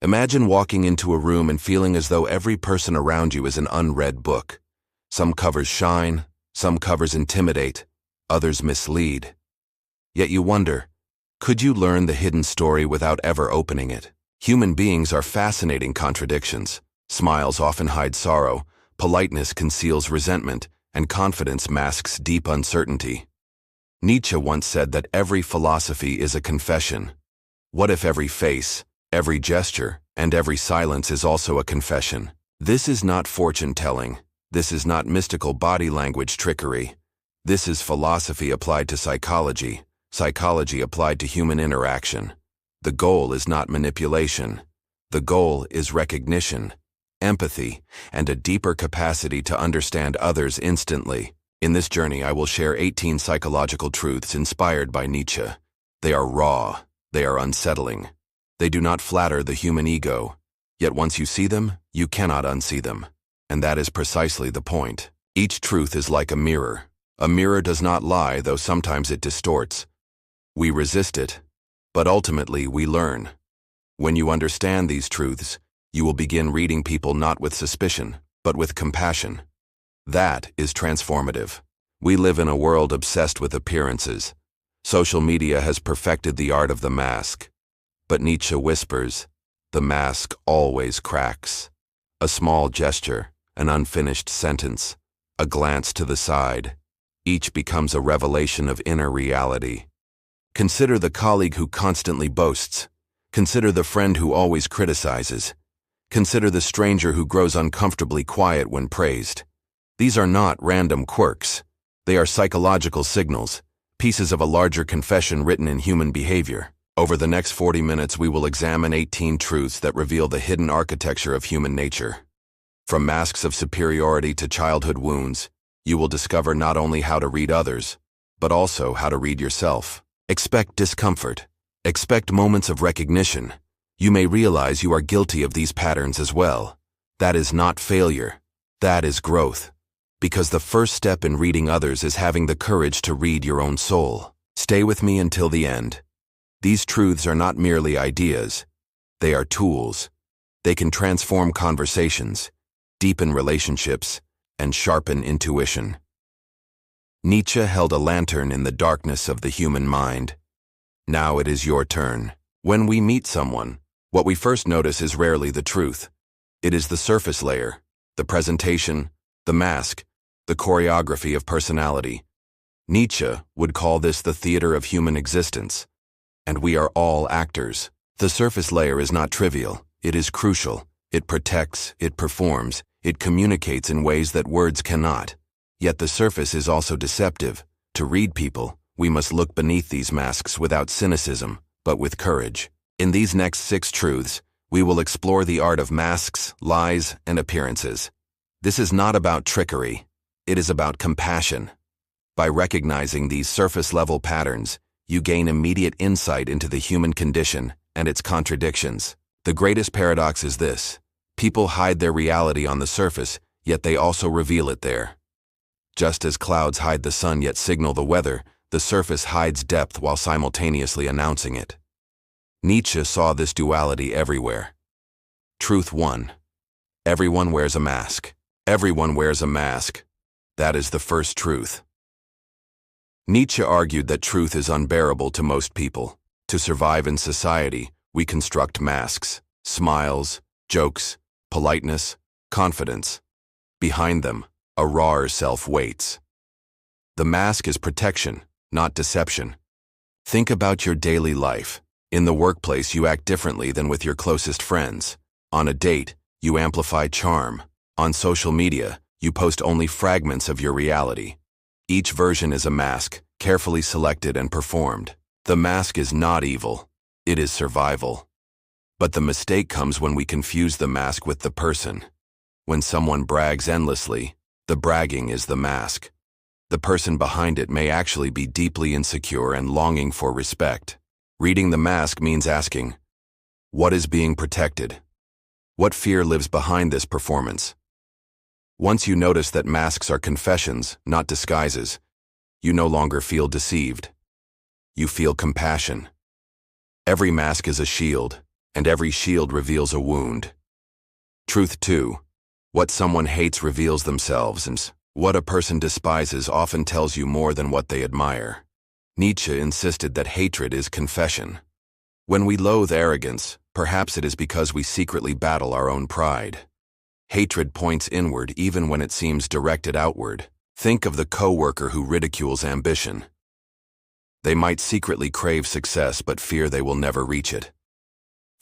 Imagine walking into a room and feeling as though every person around you is an unread book. Some covers shine, some covers intimidate, others mislead. Yet you wonder, could you learn the hidden story without ever opening it? Human beings are fascinating contradictions. Smiles often hide sorrow, politeness conceals resentment, and confidence masks deep uncertainty. Nietzsche once said that every philosophy is a confession. What if every face, every gesture, and every silence is also a confession? This is not fortune-telling. This is not mystical body language trickery. This is philosophy applied to psychology, psychology applied to human interaction. The goal is not manipulation. The goal is recognition, empathy, and a deeper capacity to understand others instantly. In this journey, I will share 18 psychological truths inspired by Nietzsche. They are raw. They are unsettling. They do not flatter the human ego. Yet once you see them, you cannot unsee them. And that is precisely the point. Each truth is like a mirror. A mirror does not lie, though sometimes it distorts. We resist it, but ultimately we learn. When you understand these truths, you will begin reading people not with suspicion, but with compassion. That is transformative. We live in a world obsessed with appearances. Social media has perfected the art of the mask. But Nietzsche whispers, the mask always cracks. A small gesture, an unfinished sentence, a glance to the side. Each becomes a revelation of inner reality. Consider the colleague who constantly boasts. Consider the friend who always criticizes. Consider the stranger who grows uncomfortably quiet when praised. These are not random quirks. They are psychological signals, pieces of a larger confession written in human behavior. Over the next 40 minutes, we will examine 18 truths that reveal the hidden architecture of human nature. From masks of superiority to childhood wounds, you will discover not only how to read others, but also how to read yourself. Expect discomfort. Expect moments of recognition. You may realize you are guilty of these patterns as well. That is not failure. That is growth. Because the first step in reading others is having the courage to read your own soul. Stay with me until the end. These truths are not merely ideas. They are tools. They can transform conversations, deepen relationships, and sharpen intuition. Nietzsche held a lantern in the darkness of the human mind. Now it is your turn. When we meet someone, what we first notice is rarely the truth. It is the surface layer, the presentation, the mask, the choreography of personality. Nietzsche would call this the theater of human existence. And we are all actors. The surface layer is not trivial. It is crucial. It protects, it performs, it communicates in ways that words cannot. Yet the surface is also deceptive. To read people, we must look beneath these masks without cynicism, but with courage. In these next 6 truths, we will explore the art of masks, lies, and appearances. This is not about trickery. It is about compassion. By recognizing these surface-level patterns, you gain immediate insight into the human condition and its contradictions. The greatest paradox is this: people hide their reality on the surface, yet they also reveal it there. Just as clouds hide the sun yet signal the weather, the surface hides depth while simultaneously announcing it. Nietzsche saw this duality everywhere. Truth 1. Everyone wears a mask. Everyone wears a mask. That is the first truth. Nietzsche argued that truth is unbearable to most people. To survive in society, we construct masks, smiles, jokes, politeness, confidence. Behind them, a rawer self waits. The mask is protection, not deception. Think about your daily life. In the workplace, you act differently than with your closest friends. On a date, you amplify charm. On social media, you post only fragments of your reality. Each version is a mask, carefully selected and performed. The mask is not evil. It is survival. But the mistake comes when we confuse the mask with the person. When someone brags endlessly, the bragging is the mask. The person behind it may actually be deeply insecure and longing for respect. Reading the mask means asking, what is being protected? What fear lives behind this performance? Once you notice that masks are confessions, not disguises, you no longer feel deceived. You feel compassion. Every mask is a shield. and every shield reveals a wound. Truth 2. What someone hates reveals themselves, and what a person despises often tells you more than what they admire. Nietzsche insisted that hatred is confession. When we loathe arrogance, perhaps it is because we secretly battle our own pride. Hatred points inward even when it seems directed outward. Think of the coworker who ridicules ambition. They might secretly crave success but fear they will never reach it.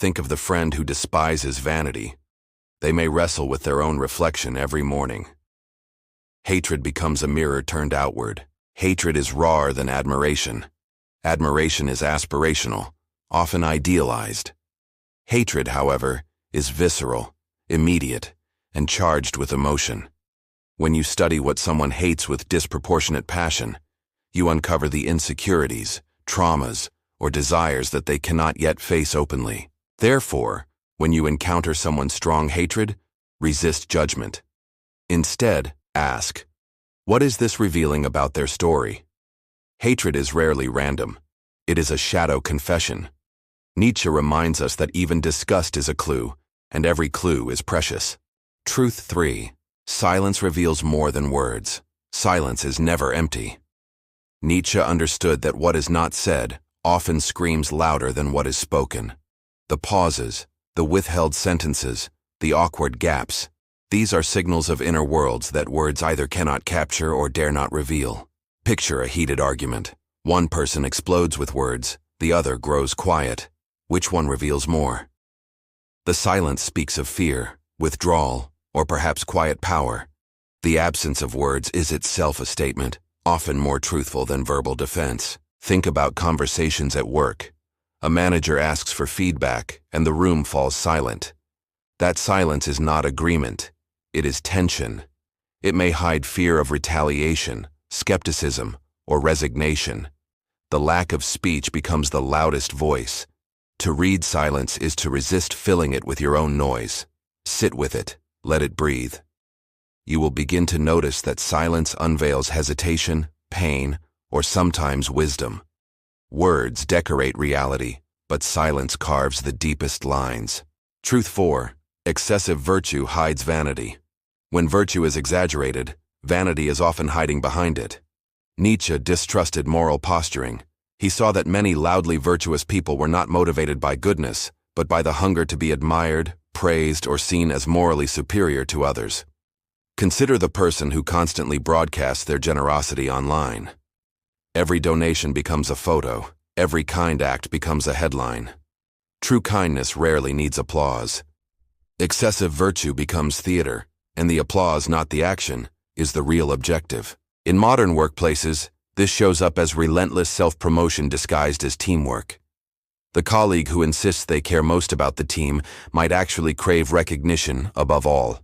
Think of the friend who despises vanity. They may wrestle with their own reflection every morning. Hatred becomes a mirror turned outward. Hatred is rawer than admiration. Admiration is aspirational, often idealized. Hatred, however, is visceral, immediate, and charged with emotion. When you study what someone hates with disproportionate passion, you uncover the insecurities, traumas, or desires that they cannot yet face openly. Therefore, when you encounter someone's strong hatred, resist judgment. Instead, ask, what is this revealing about their story? Hatred is rarely random. It is a shadow confession. Nietzsche reminds us that even disgust is a clue, and every clue is precious. Truth 3. Silence reveals more than words. Silence is never empty. Nietzsche understood that what is not said often screams louder than what is spoken. The pauses, the withheld sentences, the awkward gaps, these are signals of inner worlds that words either cannot capture or dare not reveal. Picture a heated argument. One person explodes with words, the other grows quiet. Which one reveals more? The silence speaks of fear, withdrawal, or perhaps quiet power. The absence of words is itself a statement, often more truthful than verbal defense. Think about conversations at work. A manager asks for feedback, and the room falls silent. That silence is not agreement. It is tension. It may hide fear of retaliation, skepticism, or resignation. The lack of speech becomes the loudest voice. To read silence is to resist filling it with your own noise. Sit with it. Let it breathe. You will begin to notice that silence unveils hesitation, pain, or sometimes wisdom. Words decorate reality, but silence carves the deepest lines. Truth 4. Excessive virtue hides vanity. When virtue is exaggerated, vanity is often hiding behind it. Nietzsche distrusted moral posturing. He saw that many loudly virtuous people were not motivated by goodness, but by the hunger to be admired, praised, or seen as morally superior to others. Consider the person who constantly broadcasts their generosity online. Every donation becomes a photo. Every kind act becomes a headline. True kindness rarely needs applause. Excessive virtue becomes theater, and the applause, not the action, is the real objective. In modern workplaces, this shows up as relentless self-promotion disguised as teamwork. The colleague who insists they care most about the team might actually crave recognition above all.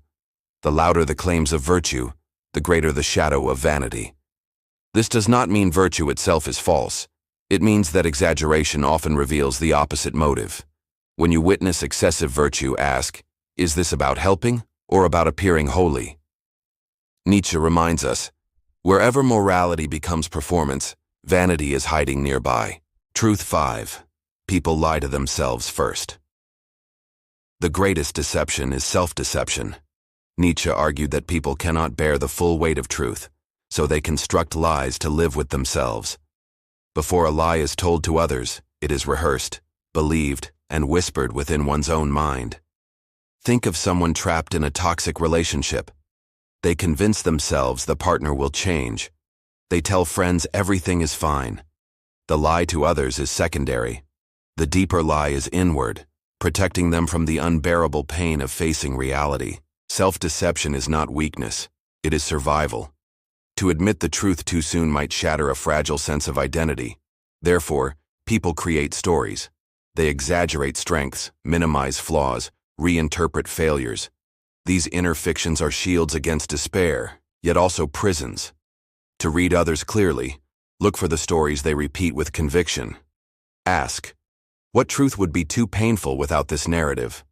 The louder the claims of virtue, the greater the shadow of vanity. This does not mean virtue itself is false. It means that exaggeration often reveals the opposite motive. When you witness excessive virtue, ask, is this about helping or about appearing holy? Nietzsche reminds us, wherever morality becomes performance, vanity is hiding nearby. Truth 5. People lie to themselves first. The greatest deception is self-deception. Nietzsche argued that people cannot bear the full weight of truth, so they construct lies to live with themselves. Before a lie is told to others, it is rehearsed, believed, and whispered within one's own mind. Think of someone trapped in a toxic relationship. They convince themselves the partner will change. They tell friends everything is fine. The lie to others is secondary. The deeper lie is inward, protecting them from the unbearable pain of facing reality. Self-deception is not weakness, it is survival. To admit the truth too soon might shatter a fragile sense of identity. Therefore, people create stories. They exaggerate strengths, minimize flaws, reinterpret failures. These inner fictions are shields against despair, yet also prisons. To read others clearly, look for the stories they repeat with conviction. Ask, what truth would be too painful without this narrative?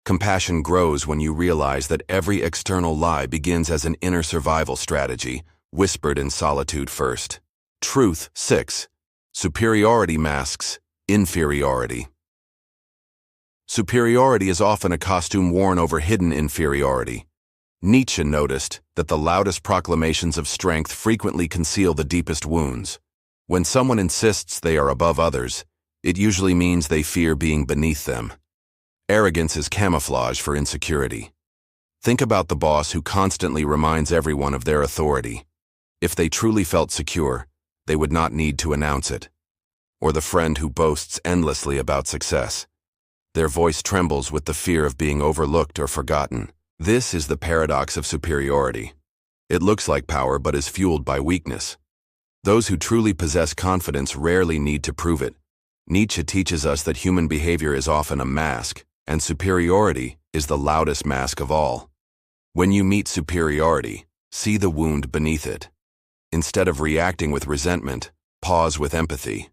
Compassion grows when you realize that every external lie begins as an inner survival strategy, whispered in solitude first. Truth 6. Superiority masks inferiority. Superiority is often a costume worn over hidden inferiority. Nietzsche noticed that the loudest proclamations of strength frequently conceal the deepest wounds. When someone insists they are above others, it usually means they fear being beneath them. Arrogance is camouflage for insecurity. Think about the boss who constantly reminds everyone of their authority. If they truly felt secure, they would not need to announce it. Or the friend who boasts endlessly about success. Their voice trembles with the fear of being overlooked or forgotten. This is the paradox of superiority. It looks like power but is fueled by weakness. Those who truly possess confidence rarely need to prove it. Nietzsche teaches us that human behavior is often a mask, and superiority is the loudest mask of all. When you meet superiority, see the wound beneath it. Instead of reacting with resentment, pause with empathy.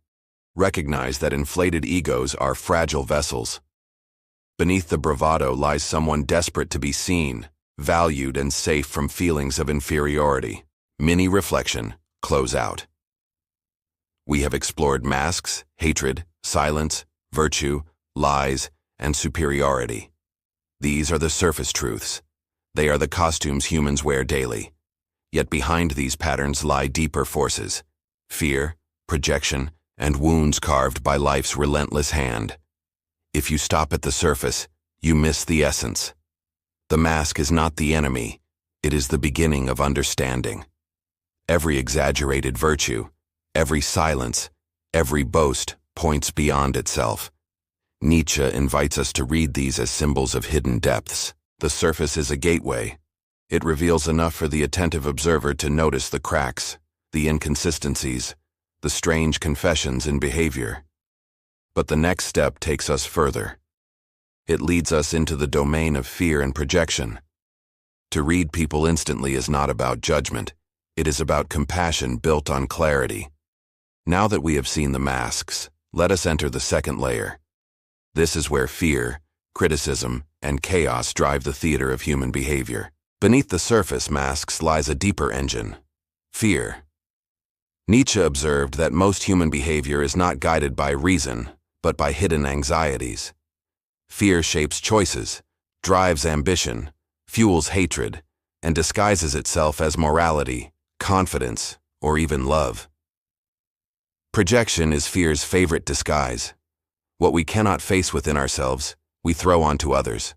Recognize that inflated egos are fragile vessels. Beneath the bravado lies someone desperate to be seen, valued, and safe from feelings of inferiority. Mini reflection, close out. We have explored masks, hatred, silence, virtue, lies, and superiority. These are the surface truths. They are the costumes humans wear daily. Yet behind these patterns lie deeper forces: fear, projection, and wounds carved by life's relentless hand. If you stop at the surface, you miss the essence. The mask is not the enemy, it is the beginning of understanding. Every exaggerated virtue, every silence, every boast points beyond itself. Nietzsche invites us to read these as symbols of hidden depths. The surface is a gateway. It reveals enough for the attentive observer to notice the cracks, the inconsistencies, the strange confessions in behavior. But the next step takes us further. It leads us into the domain of fear and projection. To read people instantly is not about judgment. It is about compassion built on clarity. Now that we have seen the masks, let us enter the second layer. This is where fear, criticism, and chaos drive the theater of human behavior. Beneath the surface masks lies a deeper engine: fear. Nietzsche observed that most human behavior is not guided by reason, but by hidden anxieties. Fear shapes choices, drives ambition, fuels hatred, and disguises itself as morality, confidence, or even love. Projection is fear's favorite disguise. What we cannot face within ourselves, we throw onto others.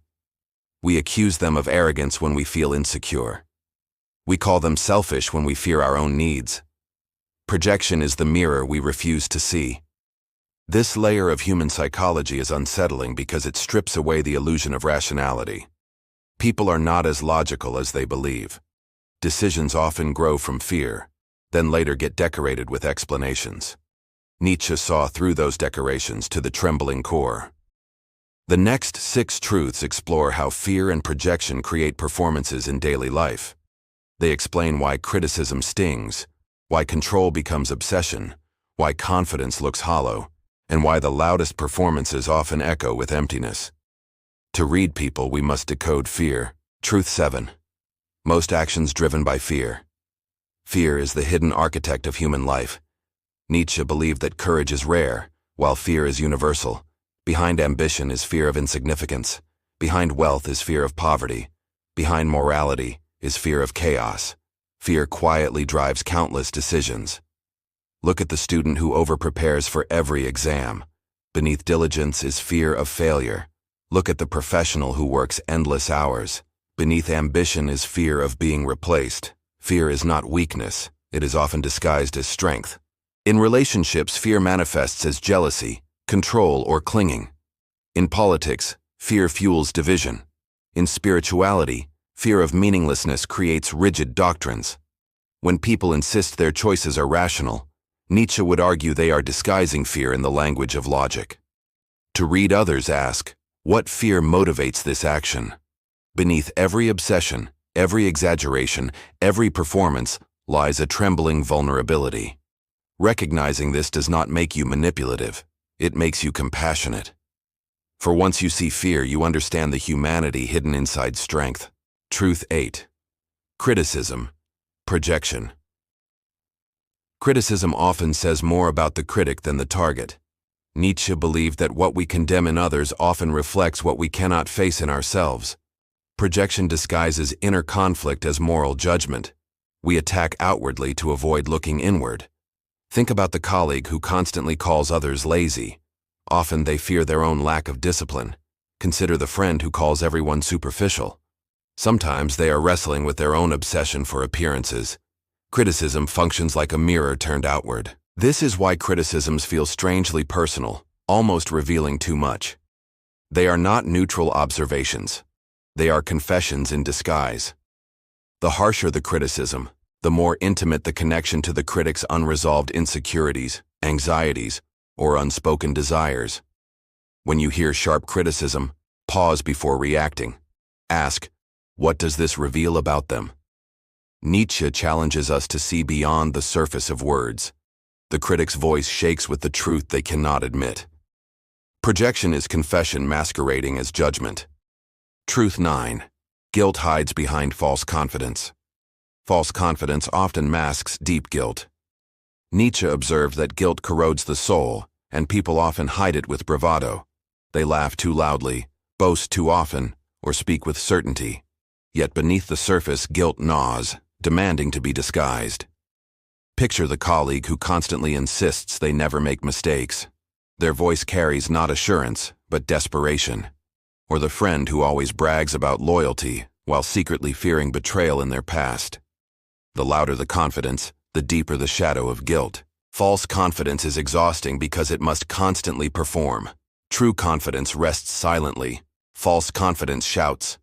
We accuse them of arrogance when we feel insecure. We call them selfish when we fear our own needs. Projection is the mirror we refuse to see. This layer of human psychology is unsettling because it strips away the illusion of rationality. People are not as logical as they believe. Decisions often grow from fear, then later get decorated with explanations. Nietzsche saw through those decorations to the trembling core. The next 6 truths explore how fear and projection create performances in daily life. They explain why criticism stings, why control becomes obsession, why confidence looks hollow, and why the loudest performances often echo with emptiness. To read people, we must decode fear. Truth 7. Most actions driven by fear. Fear is the hidden architect of human life. Nietzsche believed that courage is rare, while fear is universal. Behind ambition is fear of insignificance. Behind wealth is fear of poverty. Behind morality is fear of chaos. Fear quietly drives countless decisions. Look at the student who overprepares for every exam. Beneath diligence is fear of failure. Look at the professional who works endless hours. Beneath ambition is fear of being replaced. Fear is not weakness. It is often disguised as strength. In relationships, fear manifests as jealousy, control, or clinging. In politics, fear fuels division. In spirituality, fear of meaninglessness creates rigid doctrines. When people insist their choices are rational, Nietzsche would argue they are disguising fear in the language of logic. To read others, ask, what fear motivates this action? Beneath every obsession, every exaggeration, every performance lies a trembling vulnerability. Recognizing this does not make you manipulative. It makes you compassionate. For once you see fear, you understand the humanity hidden inside strength. Truth 8. Criticism. Projection. Criticism often says more about the critic than the target. Nietzsche believed that what we condemn in others often reflects what we cannot face in ourselves. Projection disguises inner conflict as moral judgment. We attack outwardly to avoid looking inward. Think about the colleague who constantly calls others lazy. Often they fear their own lack of discipline. Consider the friend who calls everyone superficial. Sometimes they are wrestling with their own obsession for appearances. Criticism functions like a mirror turned outward. This is why criticisms feel strangely personal, almost revealing too much. They are not neutral observations. They are confessions in disguise. The harsher the criticism, the more intimate the connection to the critic's unresolved insecurities, anxieties, or unspoken desires. When you hear sharp criticism, pause before reacting. Ask, what does this reveal about them? Nietzsche challenges us to see beyond the surface of words. The critic's voice shakes with the truth they cannot admit. Projection is confession masquerading as judgment. Truth 9. Guilt hides behind false confidence. False confidence often masks deep guilt. Nietzsche observed that guilt corrodes the soul, and people often hide it with bravado. They laugh too loudly, boast too often, or speak with certainty. Yet beneath the surface, guilt gnaws, demanding to be disguised. Picture the colleague who constantly insists they never make mistakes. Their voice carries not assurance, but desperation. Or the friend who always brags about loyalty while secretly fearing betrayal in their past. The louder the confidence, the deeper the shadow of guilt. False confidence is exhausting because it must constantly perform. True confidence rests silently. False confidence shouts.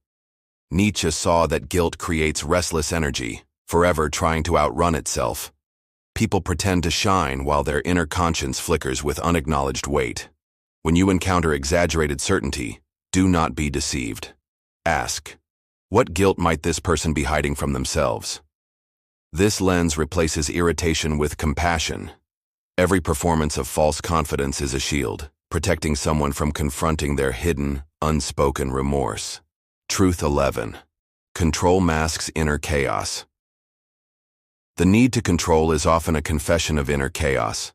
Nietzsche saw that guilt creates restless energy, forever trying to outrun itself. People pretend to shine while their inner conscience flickers with unacknowledged weight. When you encounter exaggerated certainty, do not be deceived. Ask, what guilt might this person be hiding from themselves? This lens replaces irritation with compassion. Every performance of false confidence is a shield, protecting someone from confronting their hidden, unspoken remorse. Truth 11. Control masks inner chaos. The need to control is often a confession of inner chaos.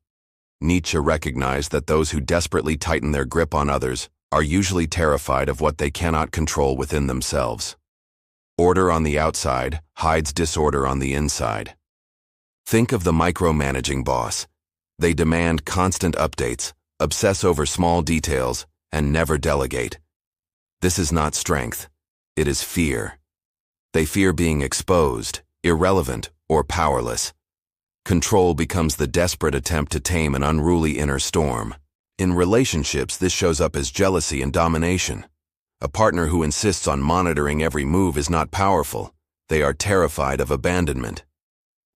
Nietzsche recognized that those who desperately tighten their grip on others are usually terrified of what they cannot control within themselves. Order on the outside hides disorder on the inside. Think of the micromanaging boss. They demand constant updates, obsess over small details, and never delegate. This is not strength. It is fear. They fear being exposed, irrelevant, or powerless. Control becomes the desperate attempt to tame an unruly inner storm. In relationships, this shows up as jealousy and domination. A partner who insists on monitoring every move is not powerful. They are terrified of abandonment.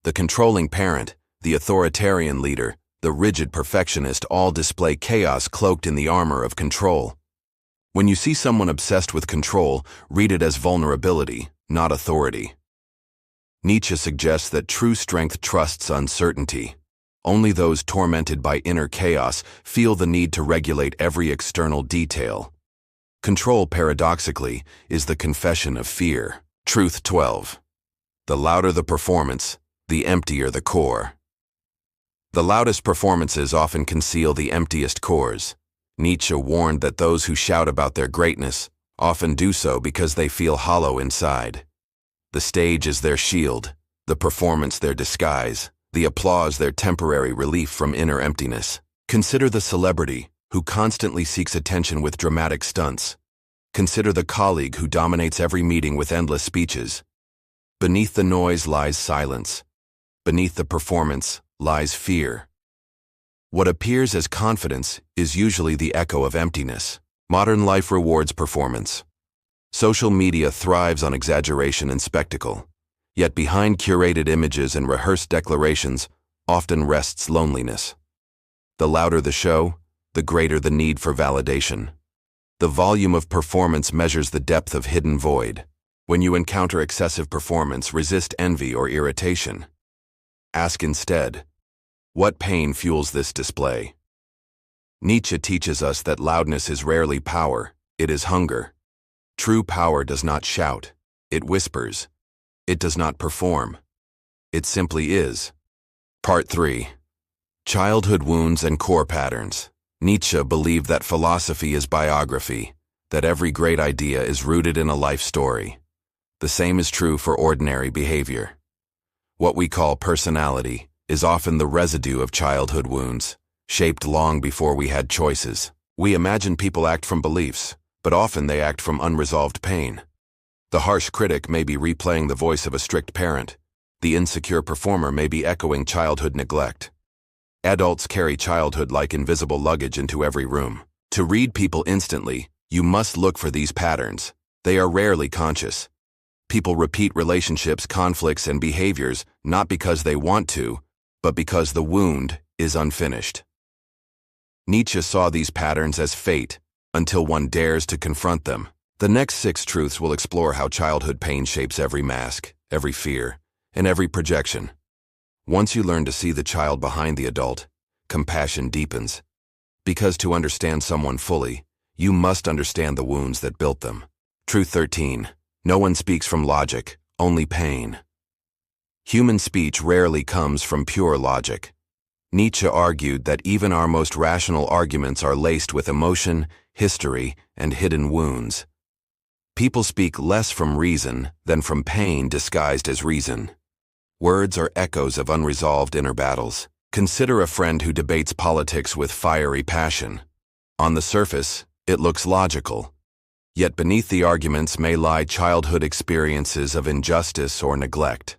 The controlling parent, the authoritarian leader, the rigid perfectionist all display chaos cloaked in the armor of control. When you see someone obsessed with control, read it as vulnerability, not authority. Nietzsche suggests that true strength trusts uncertainty. Only those tormented by inner chaos feel the need to regulate every external detail. Control, paradoxically, is the confession of fear. Truth 12. The louder the performance, the emptier the core. The loudest performances often conceal the emptiest cores. Nietzsche warned that those who shout about their greatness often do so because they feel hollow inside. The stage is their shield, the performance their disguise, the applause their temporary relief from inner emptiness. Consider the celebrity who constantly seeks attention with dramatic stunts. Consider the colleague who dominates every meeting with endless speeches. Beneath the noise lies silence. Beneath the performance lies fear. What appears as confidence is usually the echo of emptiness. Modern life rewards performance. Social media thrives on exaggeration and spectacle. Yet behind curated images and rehearsed declarations often rests loneliness. The louder the show, the greater the need for validation. The volume of performance measures the depth of hidden void. When you encounter excessive performance, resist envy or irritation. Ask instead, what pain fuels this display? Nietzsche teaches us that loudness is rarely power, it is hunger. True power does not shout, it whispers. It does not perform. It simply is. Part 3. Childhood wounds and core patterns. Nietzsche believed that philosophy is biography, that every great idea is rooted in a life story. The same is true for ordinary behavior. What we call personality is often the residue of childhood wounds, shaped long before we had choices. We imagine people act from beliefs, but often they act from unresolved pain. The harsh critic may be replaying the voice of a strict parent. The insecure performer may be echoing childhood neglect. Adults carry childhood like invisible luggage into every room. To read people instantly, you must look for these patterns. They are rarely conscious. People repeat relationships, conflicts, and behaviors not because they want to, but because the wound is unfinished. Nietzsche saw these patterns as fate until one dares to confront them. The next 6 truths will explore how childhood pain shapes every mask, every fear, and every projection. Once you learn to see the child behind the adult, compassion deepens. Because to understand someone fully, you must understand the wounds that built them. Truth 13. No one speaks from logic, only pain. Human speech rarely comes from pure logic. Nietzsche argued that even our most rational arguments are laced with emotion, history, and hidden wounds. People speak less from reason than from pain disguised as reason. Words are echoes of unresolved inner battles. Consider a friend who debates politics with fiery passion. On the surface, it looks logical. Yet beneath the arguments may lie childhood experiences of injustice or neglect.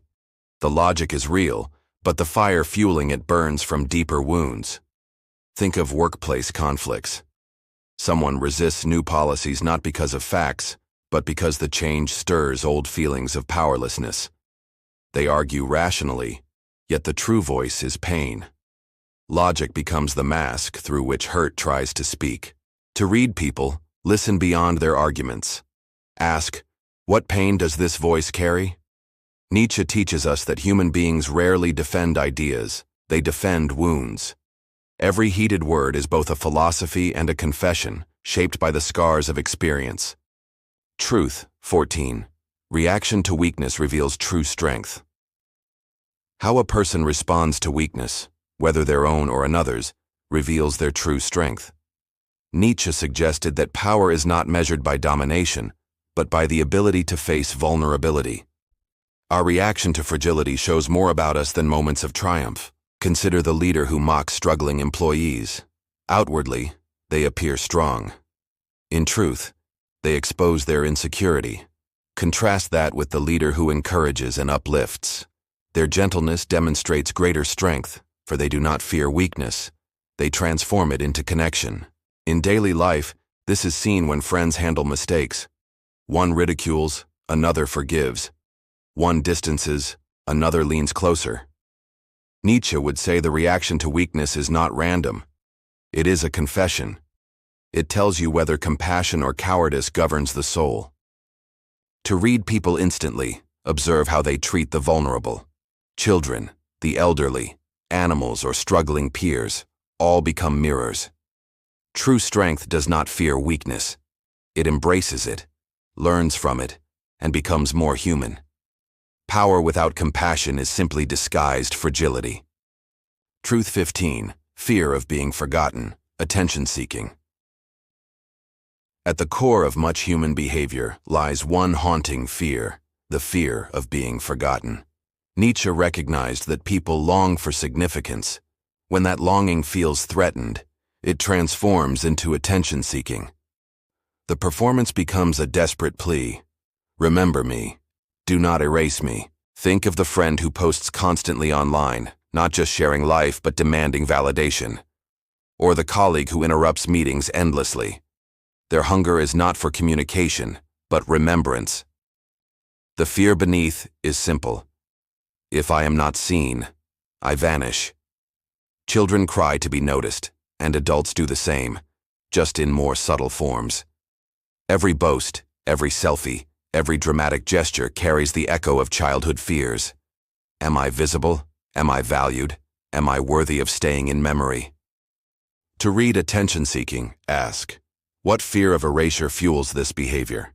The logic is real, but the fire fueling it burns from deeper wounds. Think of workplace conflicts. Someone resists new policies not because of facts, but because the change stirs old feelings of powerlessness. They argue rationally, yet the true voice is pain. Logic becomes the mask through which hurt tries to speak. To read people, listen beyond their arguments. Ask, what pain does this voice carry? Nietzsche teaches us that human beings rarely defend ideas, they defend wounds. Every heated word is both a philosophy and a confession, shaped by the scars of experience. Truth 14. Reaction to weakness reveals true strength. How a person responds to weakness, whether their own or another's, reveals their true strength. Nietzsche suggested that power is not measured by domination, but by the ability to face vulnerability. Our reaction to fragility shows more about us than moments of triumph. Consider the leader who mocks struggling employees. Outwardly, they appear strong. In truth, they expose their insecurity. Contrast that with the leader who encourages and uplifts. Their gentleness demonstrates greater strength, for they do not fear weakness. They transform it into connection. In daily life, this is seen when friends handle mistakes. One ridicules, another forgives. One distances, another leans closer. Nietzsche would say the reaction to weakness is not random. It is a confession. It tells you whether compassion or cowardice governs the soul. To read people instantly, observe how they treat the vulnerable. Children, the elderly, animals, or struggling peers, all become mirrors. True strength does not fear weakness. It embraces it, learns from it, and becomes more human. Power without compassion is simply disguised fragility. Truth 15. Fear of being forgotten, attention-seeking. At the core of much human behavior lies one haunting fear, the fear of being forgotten. Nietzsche recognized that people long for significance. When that longing feels threatened, it transforms into attention-seeking. The performance becomes a desperate plea. Remember me. Do not erase me. Think of the friend who posts constantly online, not just sharing life but demanding validation. Or the colleague who interrupts meetings endlessly. Their hunger is not for communication, but remembrance. The fear beneath is simple. If I am not seen, I vanish. Children cry to be noticed, and adults do the same, just in more subtle forms. Every boast, every selfie, every dramatic gesture carries the echo of childhood fears. Am I visible? Am I valued? Am I worthy of staying in memory? To read attention-seeking, ask, what fear of erasure fuels this behavior?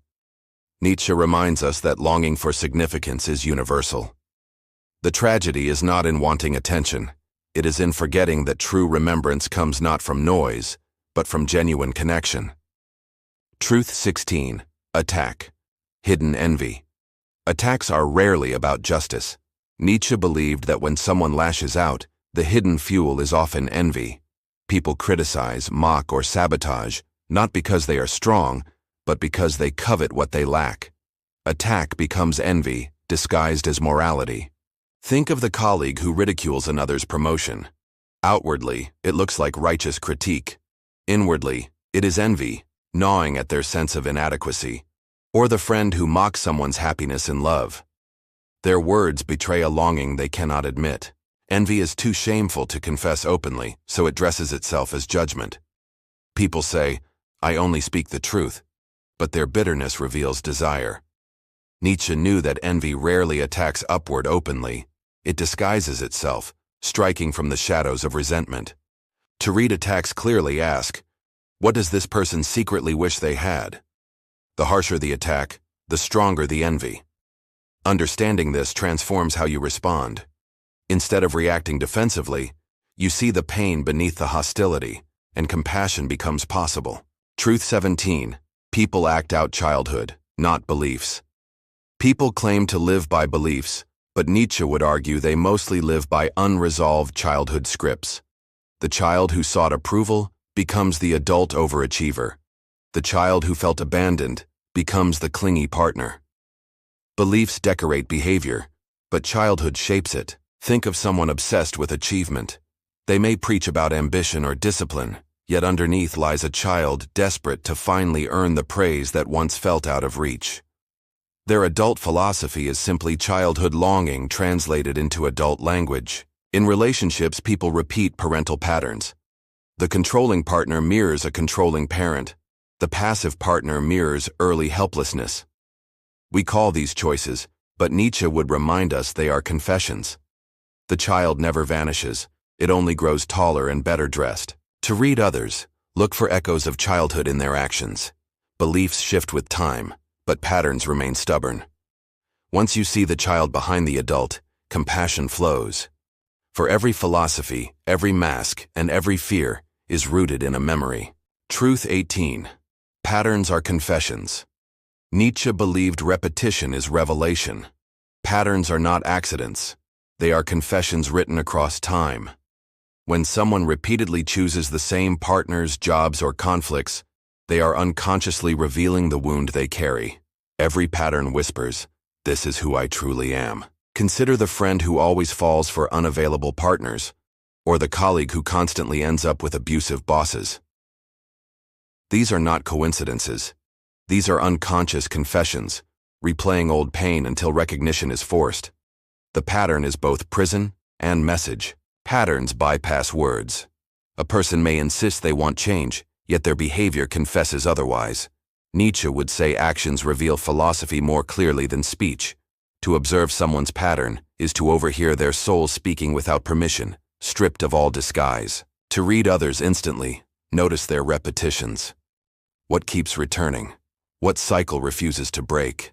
Nietzsche reminds us that longing for significance is universal. The tragedy is not in wanting attention. It is in forgetting that true remembrance comes not from noise, but from genuine connection. Truth 16. Attack. Hidden envy. Attacks are rarely about justice. Nietzsche believed that when someone lashes out, the hidden fuel is often envy. People criticize, mock, or sabotage, not because they are strong, but because they covet what they lack. Attack becomes envy, disguised as morality. Think of the colleague who ridicules another's promotion. Outwardly, it looks like righteous critique. Inwardly, it is envy, gnawing at their sense of inadequacy. Or the friend who mocks someone's happiness in love. Their words betray a longing they cannot admit. Envy is too shameful to confess openly, so it dresses itself as judgment. People say, "I only speak the truth," but their bitterness reveals desire. Nietzsche knew that envy rarely attacks upward openly. It disguises itself, striking from the shadows of resentment. To read attacks clearly, ask, what does this person secretly wish they had? The harsher the attack, the stronger the envy. Understanding this transforms how you respond. Instead of reacting defensively, you see the pain beneath the hostility, and compassion becomes possible. Truth 17. People act out childhood, not beliefs. People claim to live by beliefs, but Nietzsche would argue they mostly live by unresolved childhood scripts. The child who sought approval becomes the adult overachiever. The child who felt abandoned becomes the clingy partner. Beliefs decorate behavior, but childhood shapes it. Think of someone obsessed with achievement. They may preach about ambition or discipline, yet underneath lies a child desperate to finally earn the praise that once felt out of reach. Their adult philosophy is simply childhood longing translated into adult language. In relationships, people repeat parental patterns. The controlling partner mirrors a controlling parent. The passive partner mirrors early helplessness. We call these choices, but Nietzsche would remind us they are confessions. The child never vanishes, it only grows taller and better dressed. To read others, look for echoes of childhood in their actions. Beliefs shift with time, but patterns remain stubborn. Once you see the child behind the adult, compassion flows. For every philosophy, every mask, and every fear is rooted in a memory. Truth 18. Patterns are confessions. Nietzsche believed repetition is revelation. Patterns are not accidents. They are confessions written across time. When someone repeatedly chooses the same partners, jobs, or conflicts, they are unconsciously revealing the wound they carry. Every pattern whispers, "This is who I truly am." Consider the friend who always falls for unavailable partners, or the colleague who constantly ends up with abusive bosses. These are not coincidences. These are unconscious confessions, replaying old pain until recognition is forced. The pattern is both prison and message. Patterns bypass words. A person may insist they want change, yet their behavior confesses otherwise. Nietzsche would say actions reveal philosophy more clearly than speech. To observe someone's pattern is to overhear their soul speaking without permission, stripped of all disguise. To read others instantly, notice their repetitions. What keeps returning? What cycle refuses to break?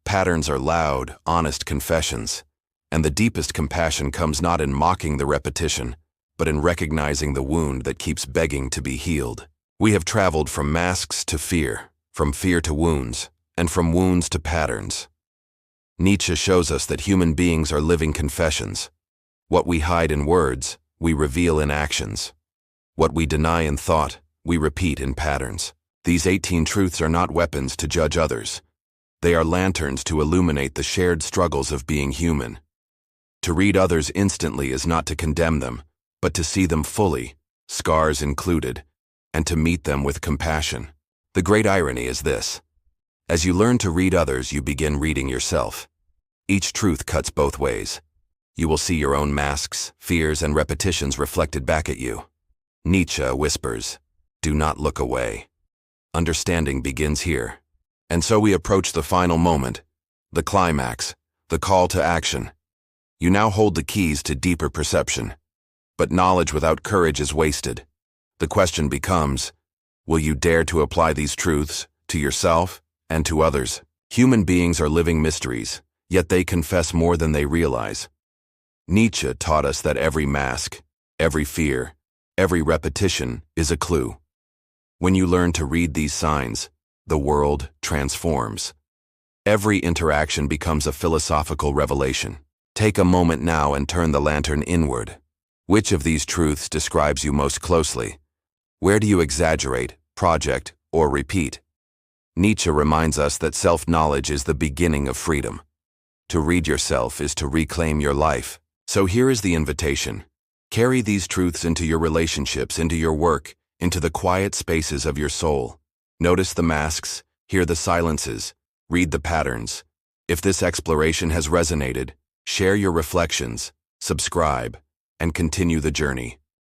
Patterns are loud, honest confessions. And the deepest compassion comes not in mocking the repetition, but in recognizing the wound that keeps begging to be healed. We have traveled from masks to fear, from fear to wounds, and from wounds to patterns. Nietzsche shows us that human beings are living confessions. What we hide in words, we reveal in actions. What we deny in thought, we repeat in patterns. These 18 truths are not weapons to judge others. They are lanterns to illuminate the shared struggles of being human. To read others instantly is not to condemn them, but to see them fully, scars included, and to meet them with compassion. The great irony is this. As you learn to read others, you begin reading yourself. Each truth cuts both ways. You will see your own masks, fears, and repetitions reflected back at you. Nietzsche whispers, "Do not look away." Understanding begins here. And so we approach the final moment, the climax, the call to action. You now hold the keys to deeper perception. But knowledge without courage is wasted. The question becomes, will you dare to apply these truths to yourself and to others? Human beings are living mysteries, yet they confess more than they realize. Nietzsche taught us that every mask, every fear, every repetition is a clue. When you learn to read these signs, the world transforms. Every interaction becomes a philosophical revelation. Take a moment now and turn the lantern inward. Which of these truths describes you most closely? Where do you exaggerate, project, or repeat? Nietzsche reminds us that self-knowledge is the beginning of freedom. To read yourself is to reclaim your life. So here is the invitation. Carry these truths into your relationships, into your work, into the quiet spaces of your soul. Notice the masks, hear the silences, read the patterns. If this exploration has resonated, share your reflections, subscribe, and continue the journey.